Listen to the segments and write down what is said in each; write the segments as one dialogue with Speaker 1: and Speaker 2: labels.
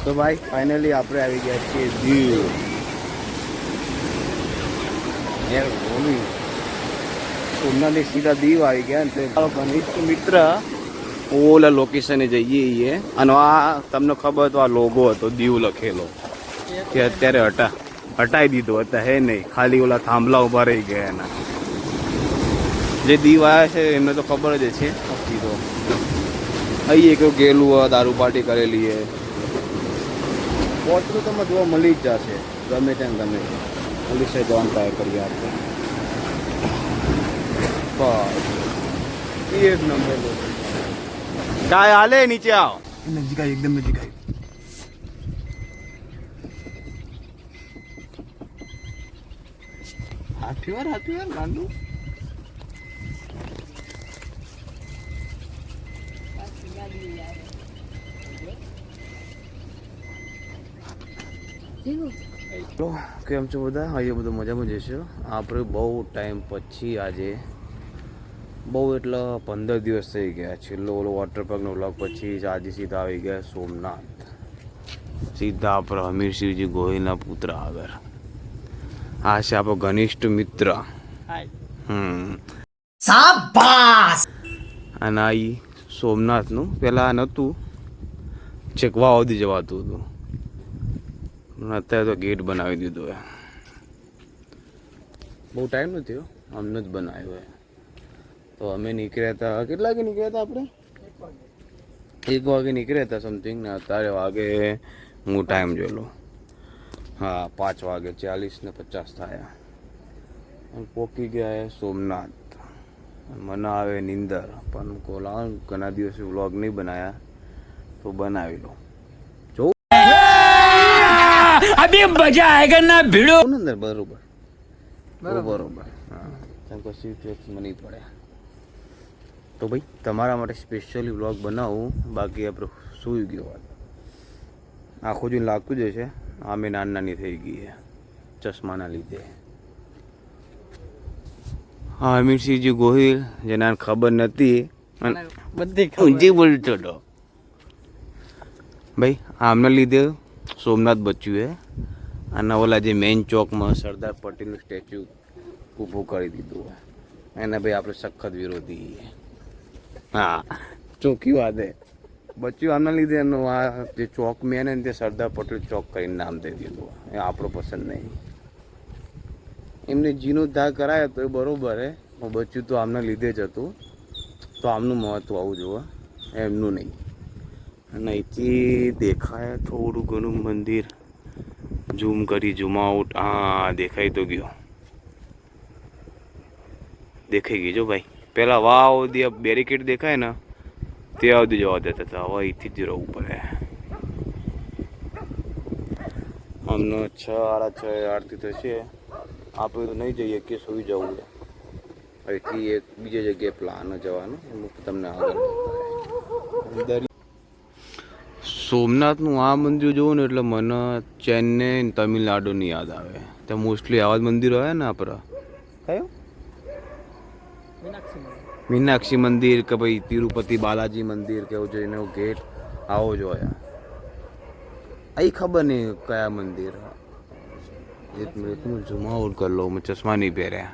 Speaker 1: તો ભાઈ ફાઇનલી આપણે આવી ગયા છીએ દીવ. સોમનાથથી સીધા દીવ આવી ગયા ને તો ઘનિષ્ઠ મિત્ર ઓલા લોકેશને જઈએ છીએ. અને આ તમને ખબર તો આ લોગો હતો દીવ લખેલો તે અત્યારે હટાવી દીધો હતા. હે નહીં, ખાલી ઓલા થાંભલા ઉભા રહી ગયા એના. જે દીવ આવ્યા છે એમને તો ખબર જ છે. સીધો અહીં કેવું ગયેલું હોય, દારૂ પાર્ટી કરેલી હે. પહોંચલું તમે જોવા મળી જ જશે ગમે ત્યાં ગમે. પોલીસે જવાનું ટ્રાય કરીએ આપણે. બસ એક નંબર ચાય હાલે. નીચે આવો. નજીક આવી, એકદમ નજીક આવી. હાથી વાર ગાંડું. કેમ છો બધા? અહીંયા બધું મજામાં જશો. આપણે બહુ ટાઈમ પછી આજે બહુ એટલે 15 દિવસ થઈ ગયા. છેલ્લો ઓલો વોટર પાર્કનો વ્લોગ પછી જ આજે સીધા આવી ગયા સોમનાથ. સીધા આપણે હમીરસિંહજી ગોહિલના પુત્ર આગળ. આ છે આપણો ઘનિષ્ઠ મિત્ર. શાબાશ. અને આ સોમનાથનું પહેલાં નહોતું, ચેકવા સુધી જવાતું હતું. અત્યારે તો ગેટ બનાવી દીધો હે. બહુ ટાઈમ નથી થયો, અમને જ બનાવ્યો હે. તો અમે નીકળ્યા હતા, કેટલા વાગે નીકળ્યા હતા આપણે? 1 વાગે નીકળ્યા હતા સમથિંગ. ને અત્યારે વાગે હું ટાઈમ જોયેલો, હા 5 વાગે 40 ને 50 થયા. પોકી ગયા હે સોમનાથ. મને આવે નીંદર, પણ કોલા ઘણા દિવસે વ્લોગ નહીં બનાવ્યા તો બનાવી લો. અભી મજા આયેગા ના ભીડો અંદર. બરોબર હા, કેમ કે સિચ્યુએશન નહીં પડે. તો ભાઈ તમારા માટે સ્પેશિયલી વ્લોગ બનાવું. બાકી આપણે સૂઈ ગયો. આખું જોઈને લાગતું જ હશે આમે નાની થઈ ગઈ છે ચશ્માના લીધે. હા, હમીરસિંહજી ગોહિલ, જેના ખબર નથી બધી ઊંચી બોલતો હતો ભાઈ. આમને લીધે સોમનાથ બચ્યું હે. અને ઓલા જે મેઇન ચોકમાં સરદાર પટેલનું સ્ટેચ્યુ ઊભું કરી દીધું હોય એને ભાઈ આપણે સખત વિરોધી. હા, ચોખ્ખી વાત હે. બચ્યું આમના લીધે એનું આ જે ચોક મેન ને તે સરદાર પટેલ ચોક કરીને નામ દઈ દીધું. એ આપણો પસંદ નહીં. એમને જીર્ણોદ્ધાર કરાયો તો એ બરાબર હે. બચ્યું તો આમના લીધે જ હતું, તો આમનું મહત્વ આવું જોવે, એમનું નહીં. અને અહીંથી દેખાય થોડું ઘણું મંદિર. ઝૂમ કરી ઝૂમ આઉટ. હા, દેખાઈ તો ગયો. દેખાઈ ગઈ જો ભાઈ. પહેલાં વાવ સુધી બેરિકેડ દેખાય ને ત્યાં સુધી જવા દેતા હતા. હવે અહીંથી જ રહેવું પડે. અમને 6:30 આરતી થશે. આપણે તો નહીં જઈએ કે સુઈ જવું છે. અહીંથી એક બીજી જગ્યાએ પ્લાન જવાનું, એનું તમને આગળ. સોમનાથનું આ મંદિર જોવું ને એટલે મને ચેન્નઈ તમિલનાડુની યાદ આવે. ત્યાં મોસ્ટલી આવા જ મંદિરો હોય ને આપણા. કયું? મીનાક્ષી મંદિર કે ભાઈ તિરુપતિ બાલાજી મંદિર કેવું જોઈને ગેટ આવો જ હોય. અહીં ખબર નહીં કયા મંદિર. એક મિનિટ હું ઝૂમ આઉટ કરી લઉં. મેં ચશ્મા નહીં પહેર્યા.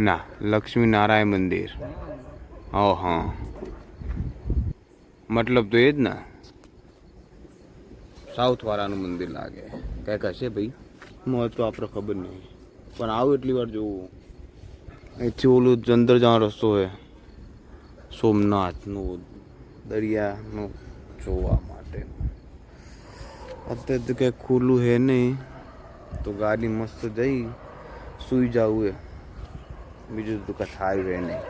Speaker 1: ના, લક્ષ્મી નારાયણ મંદિર. ઓ હા, મતલબ તો એ જ ને. સાઉથ વાળાનું મંદિર લાગે કંઈક હશે ભાઈ. મહત્વ આપણે ખબર નહીં, પણ આવું એટલી વાર જોવું. અહીંથી ઓલું અંદર જવાનો રસ્તો હોય સોમનાથનું દરિયાનું જોવા માટે. અત્યારે તો કંઈક ખુલ્લું હે નહીં, તો ગાડી મસ્ત જઈ સૂઈ જવું એ. બીજું તો કંઈ થાય હે નહીં.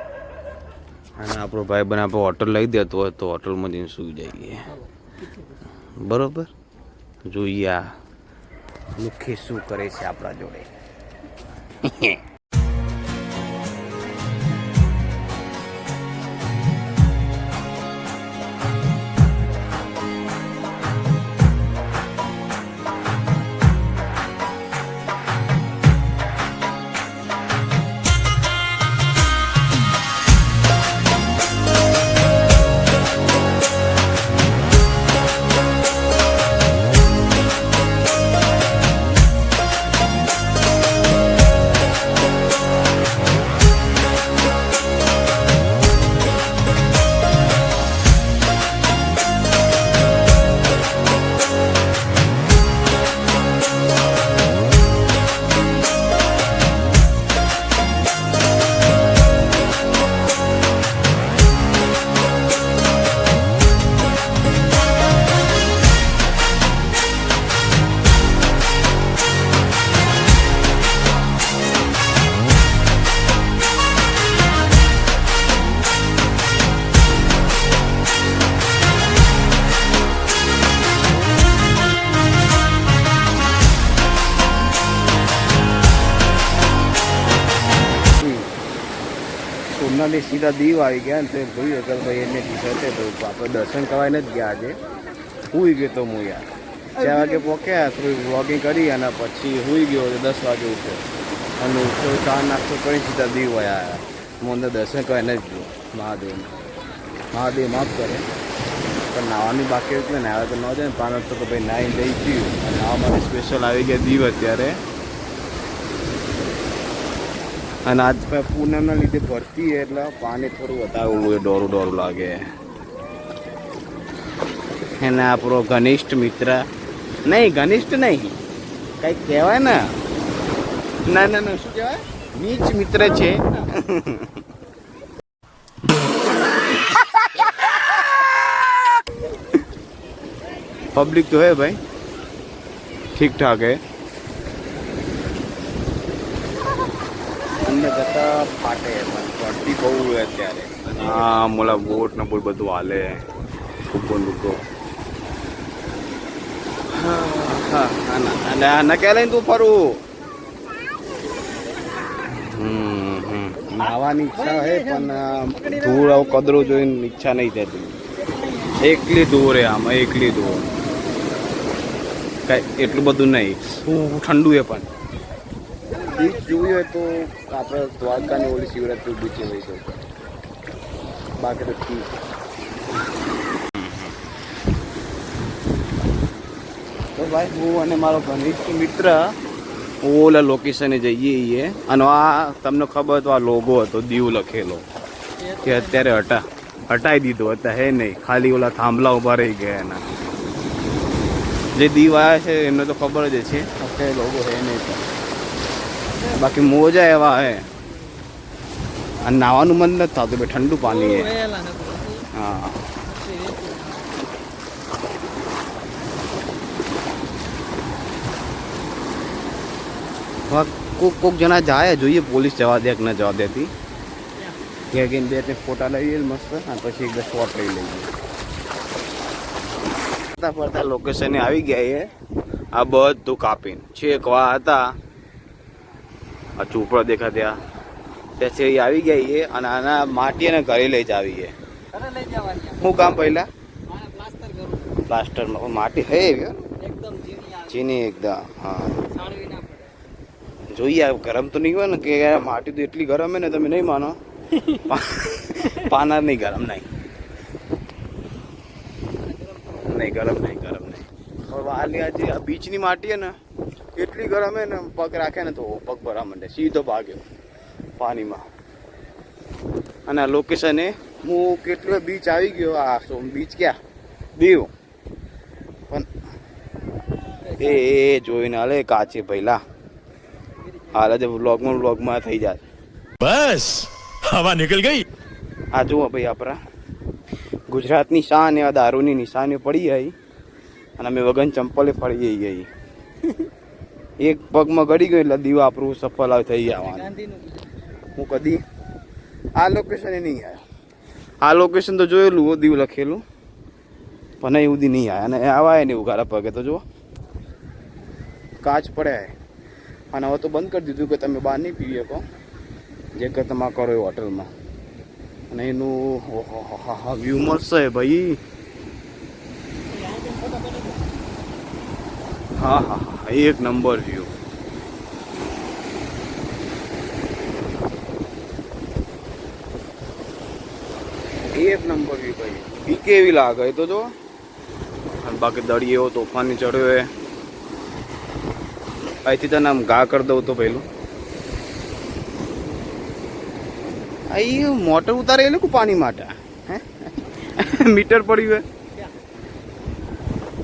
Speaker 1: અને આપણો ભાઈ બને આપણે હોટલ લઈ દેતો હોય તો હોટલમાં જઈને સૂઈ જઈએ. બરાબર. જોઈએ આ લુખી શું કરે છે આપણા જોડે. સોમનાથથી સીધા દીવ આવી ગયા ને તો જોયું અગર ભાઈ એને સાથે તો આપણે દર્શન કરવાને જ ગયા આજે. હુઈ ગયો તો હું યાર 4 વાગે પહોંચ્યા, થોડી વ્લોગિંગ કરી અને પછી હુઈ ગયો 10 વાગે ઉઠ્યો અને ઉઠ્યો ચા નાસ્તો કરી સીધા દીવ આવ્યા. હું અંદર દર્શન કરીને જ ગયો મહાદેવને. મહાદેવ માફ કરે પણ નાવાની બાકી એટલે નાવા તો ન જાય ને. પાન તો ભાઈ નાઈને જઈ ગયું અને નાવા માટે સ્પેશિયલ આવી ગયા દીવ અત્યારે. અને આજ પૂનમના લીધે ભરતી એટલે પાણી થોડું વધારે ઓલું ડોરું લાગે. એને આપણો ઘનિષ્ઠ મિત્ર નહીં, ઘનિષ્ઠ નહીં કંઈક કહેવાય ને. ના ના ના શું કહેવાય, નીચ મિત્ર છે. पब्लिक तो है भाई, ठीक ठाक है. अन्य जता फाटे પણ પડતી બહુ હોય અત્યારે. હા મોલા બોટ ને બોટ બધું હાલે ઉકો નુકો. હા અને આના કે લઈને તું ફરું. નાવાની ઈચ્છા હે પણ ધૂળ આવું કદરું જોઈને ઈચ્છા નહીં થતી. એકલી દૂર હે આમાં, એકલી દૂર કાંઈ એટલું બધું નહીં. ઠંડુ એ પણ બીચ જોયું હોય તો આપણે દ્વારકાની ઓલી શિવરાત્રી બીચે જઈ શકીએ, બાકી તો ઠીક. તો ભાઈ હું અને મારો ઘનિષ્ઠ મિત્ર ઓલા લોકેશને જઈએ અને આ તમને ખબર તો આ લોગો હતો દીવ લખેલો કે અત્યારે હટાવી દીધો હતા. હે નહીં, ખાલી ઓલા થાંભલા ઉભા રહી ગયા એના. જે દીવ આવ્યા છે એમને તો ખબર જ છે અત્યારે લોગો હે નહીં. બાકી મોજા એવા હે અને નાવાનું મન નથી થતું ભાઈ, ઠંડુ પાણી હે. હા કોક જણા જાય, જોઈએ પોલીસ જવા દે કે ના જવા દેતી. ત્યાં બે તે ફોટા લઈએ મસ્ત અને પછી એક શોટ લઈ લઈએ. ફરતા લોકેશને આવી ગયા એ. આ બધું કાપીને છેક વા હતા આ ચોપડા દેખા ત્યાં છે આવી ગયા એ. અને આના માટી અને ઘરે લઈ જ આવી છે. શું કામ પહેલા પ્લાસ્ટરમાં માટી હે ચીની એકદમ. હા જોઈએ ગરમ તો નહીં હોય ને કે માટી તો એટલી ગરમ હે ને તમે નહીં માનો. પાના નહીં ગરમ નહીં ગરમ નહીં. વાલી આજે આ બીચની માટી હે ને એટલી ગરમ હે ને, પગ રાખે ને તો પગ ભરા માંડે, સીધો ભાગ્યો પાણીમાં. અને આ લોકેશન એ હું કેટલો બીચ આવી ગયો. આ સોમ બીચ ક્યાં દીવ પણ એ જોઈને હાલે કાચે ભૈલા હાલ જ વ્લોગમાં થઈ જાય.
Speaker 2: બસ હવા નીકળ ગઈ.
Speaker 1: આ જુઓ ભાઈ આપણા ગુજરાતની શાન એવા દારૂની નિશાનીઓ પડી ગઈ અને અમે વગન ચંપલે ફરી ગઈ. એક પગમાં ગળી ગયો એટલે દીવ આપણું સફળ થઈ જવાનું. હું કદી આ લોકેશને નહીં આવ્યો. આ લોકેશન તો જોયેલું દીવ લખેલું પણ અહીં સુધી નહીં આવ્યા. અને આવાય નહીં ઉઘાડા પગે તો જુઓ કાચ પડ્યા. અને હવે તો બંધ કરી દીધું કે તમે બહાર નહીં પી શકો, જે કે તમે કરો એ હોટલમાં. અને એનું વ્યૂ મળશે ભાઈ. હા હા હા એક નંબર વ્યૂ. એક નંબર વ્યૂ ભાઈ. બીકે એવી લાગે તો જો. અને બાકી દડી એવો તોફાની ચડ્યો એ. અહીંથી તને આમ ઘા કરી દઉં તો પહેલું અહીં મોટર ઉતારે એ લોકો પાણી માટે મીટર પડ્યું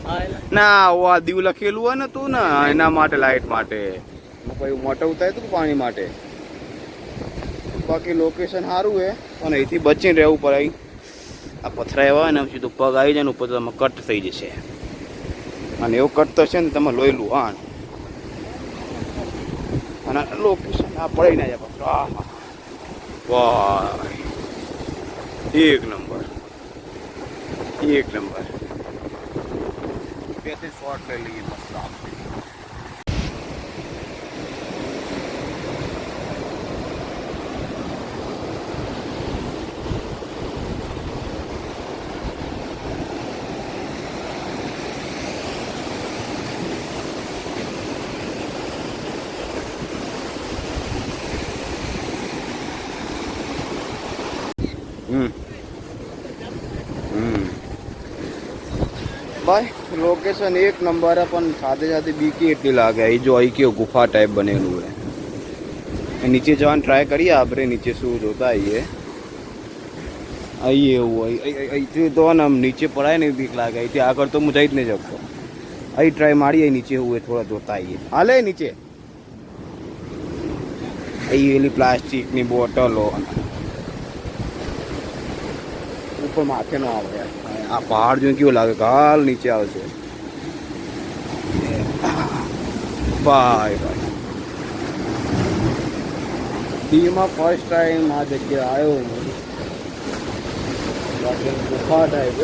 Speaker 1: હોય ના. આ દીવ લખેલું હોય ને તું ને એના માટે લાઇટ માટે મોટર ઉતારે તું પાણી માટે. બાકી લોકેશન સારું હે પણ અહીંથી બચીને રહેવું પડે. આ પથરા એવા હોય ને સીધું પગ આવી જાય ને ઉપર તમે કટ થઈ જશે. અને એવું કટ થશે ને તમે લોહીલું. હા અને લોકેશન આ પડી ના જાય પથરો. વાહ એક નંબર એક નંબર. બે ત્રણ શોટ લઈ લઈએ મસ્ત. ભાઈ લોકેશન એક નંબર પણ સાથે સાથે બીકી એટલી લાગે એ જો અહીં કેવું ગુફા ટાઈપ બનેલું હે નીચે જવાનું ટ્રાય કરીએ આપણે નીચે શું જોતા આવીએ અહીં એવું હોય અહીંથી તો ને આમ નીચે પડાય ને બીક લાગે અહીંથી આગળ તો હું જઈ જ નહીં શકતો અહીં ટ્રાય મારીએ નીચે હોય થોડા જોતા આવીએ હાલે નીચે અહીં એલી પ્લાસ્ટિકની બોટલો ઉપર માથે નો આવે આ પહાડ જોઈને કેવું લાગે હાલ નીચે આવશે ભાઈ ભાઈ દીવમાં ફર્સ્ટ ટાઈમ આ જગ્યા આવ્યો હું ગુફા ટાઈપ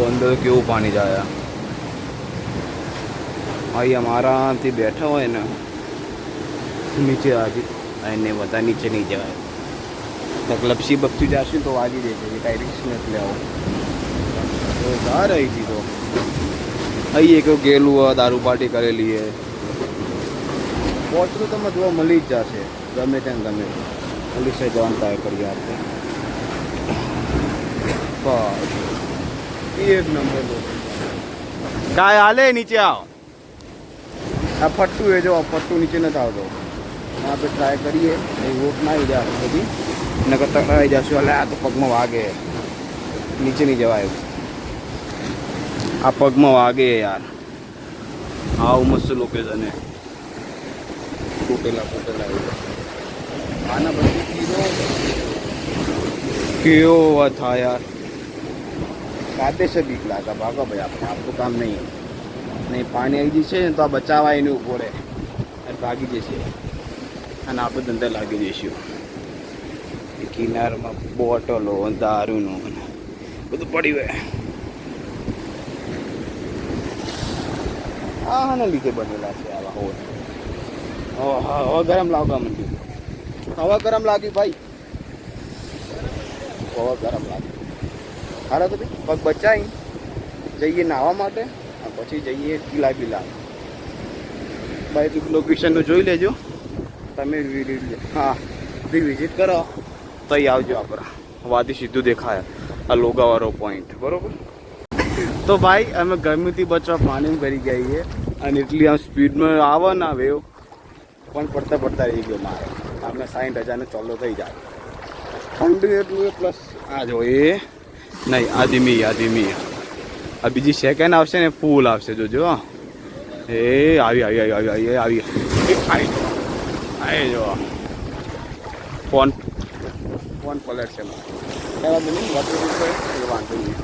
Speaker 1: અંદર કેવું પાણી જાય અહીં અમારાથી બેઠા હોય ને નીચે આજે એને બધા નીચે નહીં જવાય લપસી બપસી જશે તો વાગી દેશે એ કાંઈ રિક્સ નથી લેવો બહાર આવી હતી તો અહીં એક ગયેલું દારૂ પાર્ટી કરેલી હે પહોંચતું તમે જોવા મળી જ જશે ગમે તેમ ગમે પોલીસે જવાનું ટ્રાય કરીએ આપણે બસ એક નંબર કાંઈ હાલે નીચે આવો આ ફટ્ટું એ જો ફટ્ટું નીચે નથી આવતો આપણે ટ્રાય કરીએ એ વોટ ના આવી જાય બધી નકર ટકરાઈ જશું એટલે આ તો પગમાં વાગે નીચે નહીં જવાય આ પગમાં વાગે યાર આવું મસ્ત લોકેશન હે તૂટેલા આના પછી કેવો था यार काते से बीक लागा भागो भाई આપણે આપણું કામ નહીં પાણી આવી જશે ને તો આ બચાવવા એને ઉભો રહે અને ભાગી જશે અને આપણે ધંધે લાગી જઈશું કિનારમાં બોટલો દારૂનું બધું પડ્યું હોય આના લીધે બનેલા છે આવા હોલ હવા ગરમ લાગવા માંડ્યું હવા ગરમ લાગ્યું ભાઈ હવા ગરમ લાગ્યું હારા તો ભાઈ પગ બચાવી જઈએ નાહવા માટે પછી જઈએ કિલ્લા બિલા ભાઈ લોકેશનનું જોઈ લેજો તમે હા બી વિઝિટ કરો તો અહીં આવજો આપણા વાદી સીધું દેખાય આ લોગાવાળો પોઈન્ટ બરોબર તો ભાઈ અમે ગરમીથી બચવા પાણીમાં કરી જઈએ અને એટલી આમ સ્પીડમાં આવે ના વેવ પણ પડતા રહી ગયો મારે આપણે 60,000 ચોલ્લો થઈ જાય ઠંડુ એટલું પ્લસ આ જો એ નહીં આ ધીમી આ બીજી સેકન્ડ આવશે ને ફૂલ આવશે જોજો એ આવી જો ફોન પલટ છે વાંધો નહીં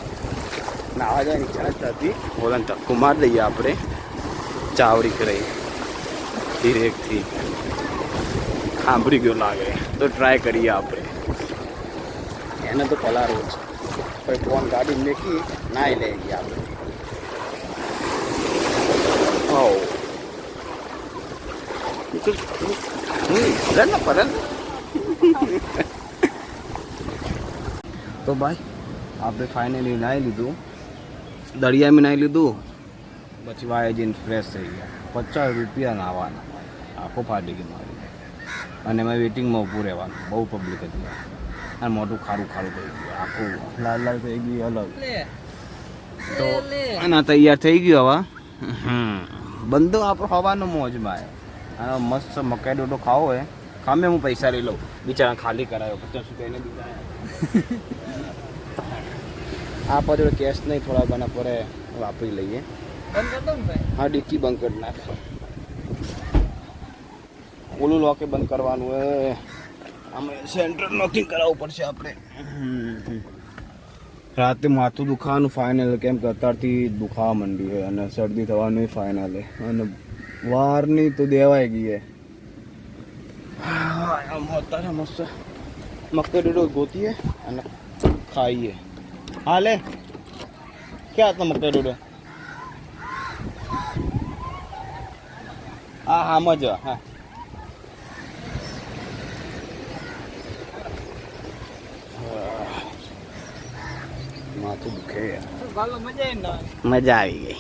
Speaker 1: નાવા જાય નીચે ત્યાંથી બોલાને ધક્કો મારી દઈએ આપણે ચાવડી કરી ધીરેકથી સાંભળી ગયો લાગે તો ટ્રાય કરીએ આપણે એને તો પલારવું છે કોઈ ફોન ગાડી મેકી નાઈ લઈ ગયા આપણે તો ભાઈ આપણે ફાઇનલી નાહી લીધું દરિયામાં નાહી લીધું પછી વાય જઈને ફ્રેશ થઈ ગયા 50 રૂપિયા નાહવાના આખો ફાટી ગઈ મારી અને એમાં વેઇટિંગમાં ઊભું રહેવાનું બહુ પબ્લિક હતી અને મોટું ખારું થઈ ગયું આખું લાલ થઈ ગયું અલગ તો એના તૈયાર થઈ ગયું હવે બંધો આપણો હવાનો મોજમાં આવ્યો અને મસ્ત મકાઈ ડોડો ખાવો હોય ખામે હું પૈસા લઈ લઉં બિચારા ખાલી કરાયો 50 રૂપિયાને દીધા આ પછી કેશ નહીં થોડા ઘણા પડે વાપરી લઈએ હા ડિક્કી બંધ કરી નાખે ઓલું લોકે બંધ કરવાનું હોય આમે સેન્ટર નોકિંગ કરાવવું પડશે આપણે રાતે માથું દુખાવાનું ફાઇનલ કેમ કે અત્યારથી દુખાવા માંડ્યું છે અને શરદી થવાનું ફાઇનલ અને વારની તો દેવાઈ ગઈ હે આમ અત્યારે મસ્ત મક્કા ડોડો ગોતીએ અને ખાઈએ હાલે ક્યાં હતા મક્કા ડોડો હા મજા હા માથું દુખે મજા આવી ગઈ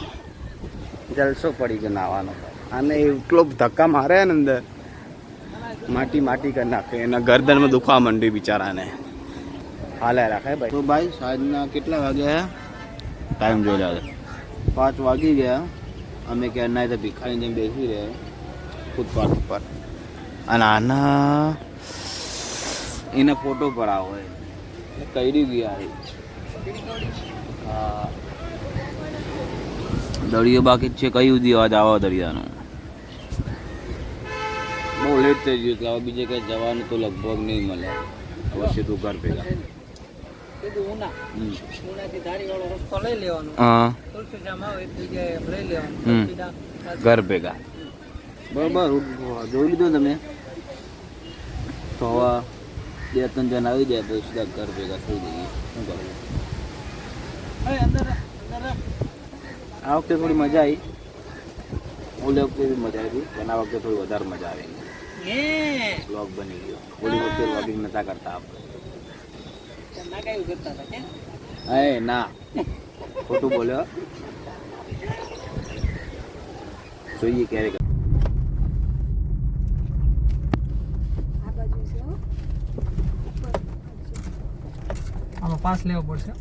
Speaker 1: જલસો પડી ગયો નાવાનો અને એટલો ધક્કા મારે ને અંદર માટી કરી નાખે એના ગરદનમાં દુખવા માંડ્યું બિચારાને હાલે રાખે ભાઈ. તો ભાઈ સાંજના કેટલા વાગ્યા? ટાઈમ જોઈ લે 5 વાગી ગયા. અમે ક્યારના તો ભિખારી જેમ બેસી રહ્યા ફૂટપાથ ઉપર. અને આના એના ફોટો પર આવો કઈ ગયા. હા દરિયો બાકી જ છે. કઈ સુધી અવાજ આવો દરિયાનો? બહુ લેટ થઈ ગયું એટલે હવે બીજે કંઈ જવાનું તો લગભગ નહીં મળે. હવે સીધું ઘર ભેગા. હા ઘર ભેગા બરાબર જોઈ લીધું તમે. તો હવે 2-3 જણ આવી જાય પછી સીધા ઘર ભેગા થઈ જઈએ. શું કરવું? આ વખતે થોડી મજા આવી. ઓલી વખતે બી મજા આવી પણ આ વખતે થોડી વધારે મજા આવી. બ્લોગ બની ગયો. ઓલી વખતે બ્લોગિંગ નતા કરતા આપણે. ના ખોટું બોલ્યો. જોઈએ ક્યારેક.
Speaker 3: આમાં પાસ લેવો પડશે.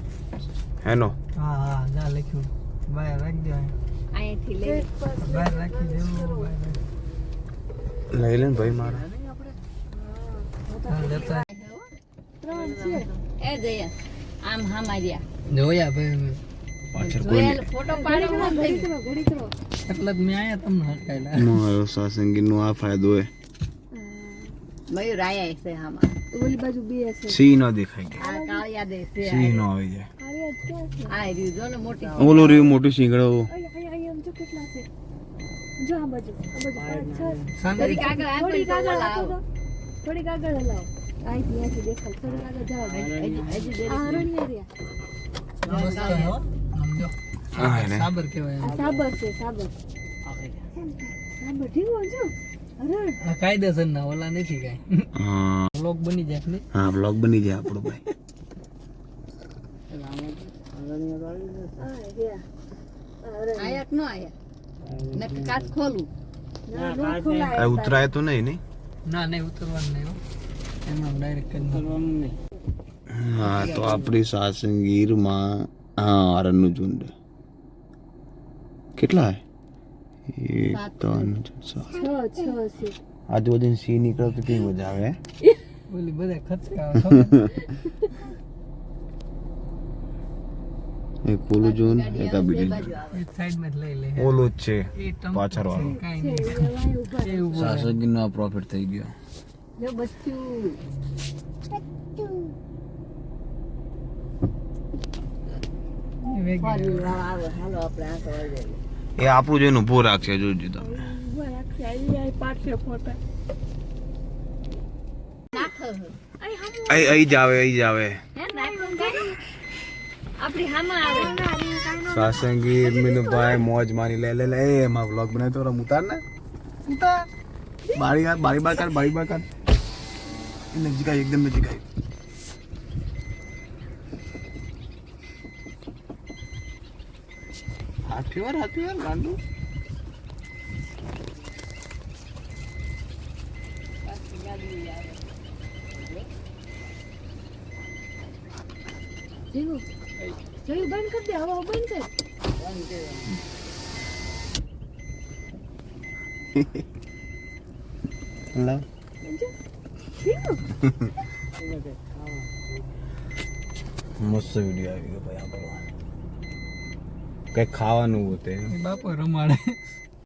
Speaker 1: હેનો
Speaker 3: હા હા જા લખ્યું બહાર રાખી દેવાય.
Speaker 4: અહીંથી લઈ
Speaker 3: બહાર રાખી દેવું.
Speaker 1: લઈ લે ને ભાઈ મારા.
Speaker 4: એ જયા આમ હામાર્યા
Speaker 3: જોયા ભાઈ
Speaker 1: પાછળ કોઈ
Speaker 4: ફોટો પાડવાનો થઈ
Speaker 3: એટલે જ મેં આયા તમને હટકાયેલા.
Speaker 1: મારો સાસંગીનો આ ફાયદો હે.
Speaker 4: મયુર આયા છે હામાં ઓલી બાજુ બે છે
Speaker 1: સિંહ ન દેખાય કે
Speaker 4: આ કાળિયા દે છે
Speaker 1: સિંહ ન આવી જાય.
Speaker 4: આ રહ્યું જો ને મોટી
Speaker 1: ઓલો રહ્યું મોટું સિંગડો.
Speaker 4: થોડીક આગળ થોડીક આગળ આવો
Speaker 5: થોડીક આગળ હલાવો. અહીંથી દેખાય થોડીક આગળ જાઓ. આ રણિયા રહ્યા.
Speaker 3: મસ્ત હો આમ જો
Speaker 1: હા એને
Speaker 3: સાબર કહેવાય.
Speaker 5: આ સાબર છે સાબર. સાબર ઢીંગો જો. અરે
Speaker 3: આ કાયદેસર ના ઓલા નથી કાઈ.
Speaker 1: હા
Speaker 3: વ્લોગ બની જાય ને.
Speaker 1: હા બ્લોગ બની જાય આપણો ભાઈ.
Speaker 4: આયા ન આયા ને કાચ ખોલું
Speaker 1: આ ઉતરાય તો નહીં નહીં.
Speaker 3: ના નહીં ઉતરવાનું નહીં હો. એમાં ડાયરેક્ટ કરી નાખવાનું નહીં.
Speaker 1: હા તો આપણી સાસંગીરમાં હા આરણનું ઝુંડ કેટલા હે? 1 3 4
Speaker 5: છ છે.
Speaker 1: આજુબાજુ સિંહ નીકળે તો કેવી મજા આવે.
Speaker 3: ઓલી બધા ખચકા
Speaker 1: એક ઓલું ઝુંડ એક આ બીજું ઝુંડ.
Speaker 3: એક સાઈડ માં જ લઈ લે.
Speaker 1: ઓલું જ છે
Speaker 3: એ ટંક
Speaker 1: પાછળ વાળું.
Speaker 3: કાઈ નહીં. એ ઉભો રહે.
Speaker 1: સાસંગીનો આ પ્રોફિટ થઈ ગયો.
Speaker 4: જો બચ્ચું
Speaker 3: એ વેગી
Speaker 4: ફરી આવે હાલો આપણે આ સવાઈ જઈએ
Speaker 1: એ આપણું જોઈને ઊભો રાખશે જોજો તમે.
Speaker 4: નાખો
Speaker 1: અહીં જ આવે અહીં જ આવે.
Speaker 4: હે નાખો કાઈ આપણી હામાં આવે
Speaker 1: સાસંગીર મીનુ ભાઈ મોજ મારી લે લે લે એ એમાં વ્લોગ બનાવી તો રમ ઉતાર ને ઉતાર. બારી બાર કર એ નજીક આવી એકદમ નજીક આવી. હાથી વાર ગાંડુ.
Speaker 5: જીગો જોયું બંધ કરી દે. હવે બંધ કર.
Speaker 1: હેલો મસ્ત વિડીયો આવી ગયો ભાઈ આપણો. કઈ ખાવાનું હોતે
Speaker 3: એ બાપો રમાડે.